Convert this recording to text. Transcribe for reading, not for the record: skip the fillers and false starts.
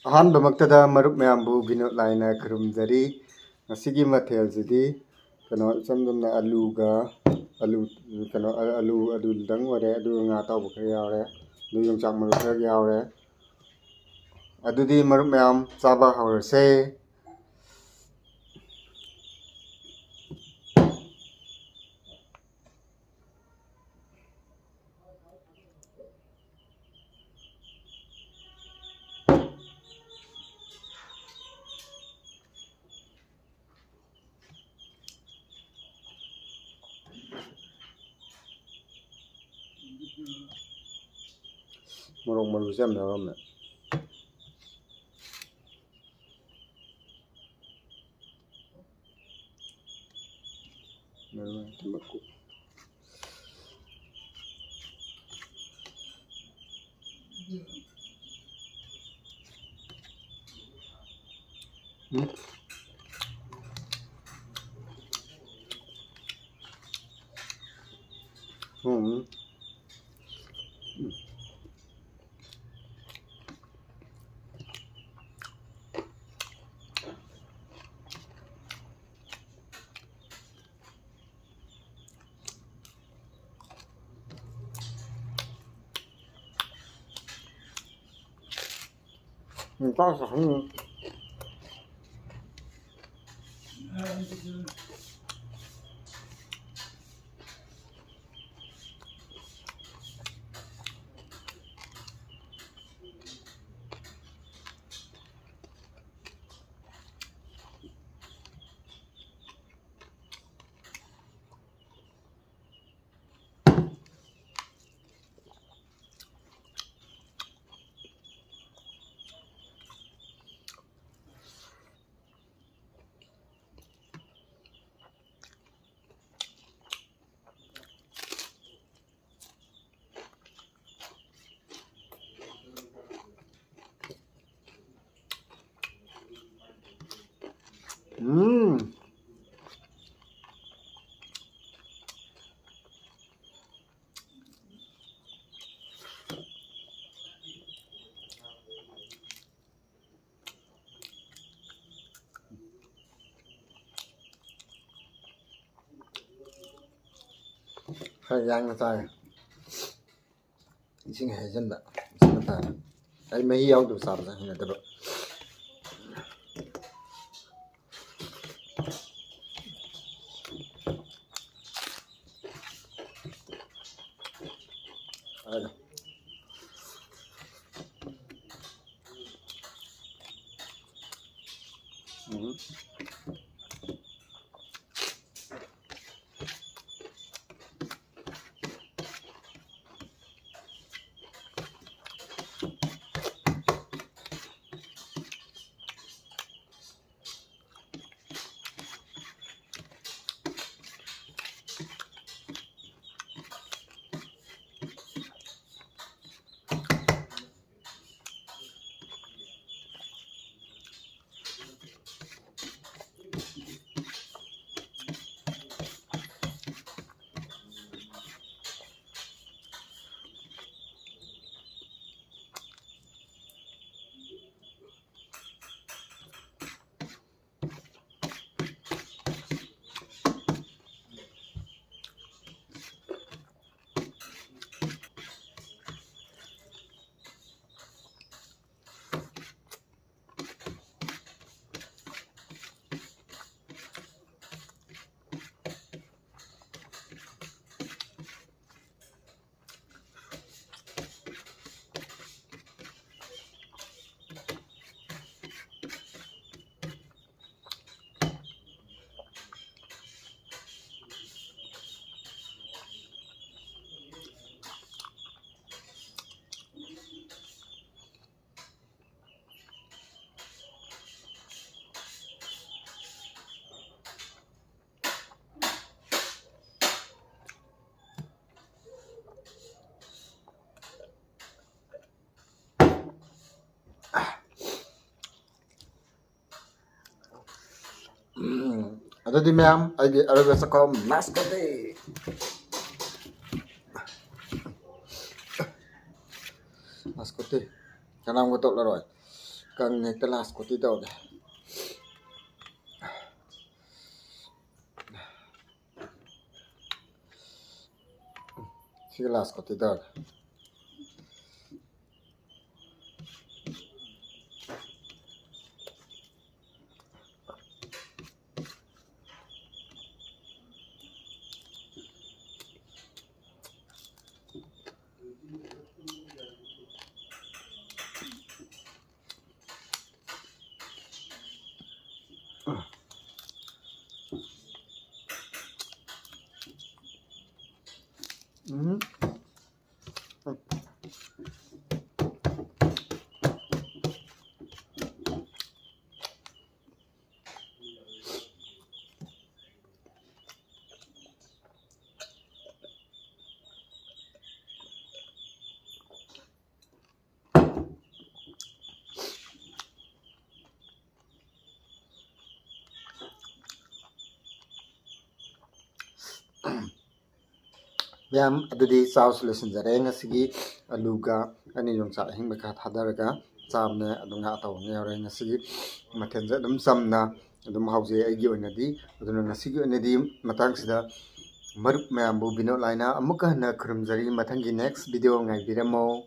ꯑꯍꯥꯟꯕꯃꯛꯇꯗ ꯃꯔꯨꯞ ꯃꯌꯥꯝꯕꯨ ꯕꯤꯅꯣꯗ ꯂꯥꯏꯅ ꯈꯨꯔꯨꯝꯖꯔꯤ ꯉꯁꯤꯒꯤ ꯃꯊꯦꯜꯁꯤꯗꯤ ꯏꯆꯝ ꯆꯝꯅ ꯑꯂꯨꯗꯪ ꯑꯣꯏꯔꯦ ꯑꯗꯨꯒ ꯉꯥ ꯑꯇꯥꯎꯕ ꯈꯔ ꯌꯥꯎꯔꯦ ꯑꯗꯨ ꯌꯣꯡꯆꯥꯛ ꯃꯔꯨ ꯈꯔ ꯌꯥꯎꯔꯦ ꯑꯗꯨꯗꯤ ꯃꯔꯨꯞ ꯃꯌꯥꯝ ꯆꯥꯕ ꯍꯧꯔꯁꯦ ꯃꯣꯔꯣꯛ ꯃꯔꯨꯁꯦ ꯌꯥꯝ ꯌꯥꯎꯔꯝꯃꯦ khởi gian là tay xin hãy dân bạn xin là tay cái mấy yêu đủ sạp ra là được ꯑꯗꯨꯗꯤ ꯃꯌꯥꯝ ꯑꯩꯒꯤ ꯑꯔꯣꯏꯕ ꯆꯥꯛꯈꯨꯝ ꯃꯥꯁꯀꯣꯇꯦ ꯃꯥꯁꯀꯣꯇꯦ ꯀꯅꯥꯝꯒ ꯇꯣꯛꯂꯔꯣꯏ Cần này cái last của tí đầu này. Cái last của tí đầu này. Yam adudi saw solution jare ngasigi aluga ani yongcha hingba kha thadaraga chamne adunga taw ngeyore ngasigi mathenja dum samna dum hause aigi onadi aduna ngasigi onadi matang sida marup mayambu bino laina amuka na khurumjari mathangi next video ngai biramo.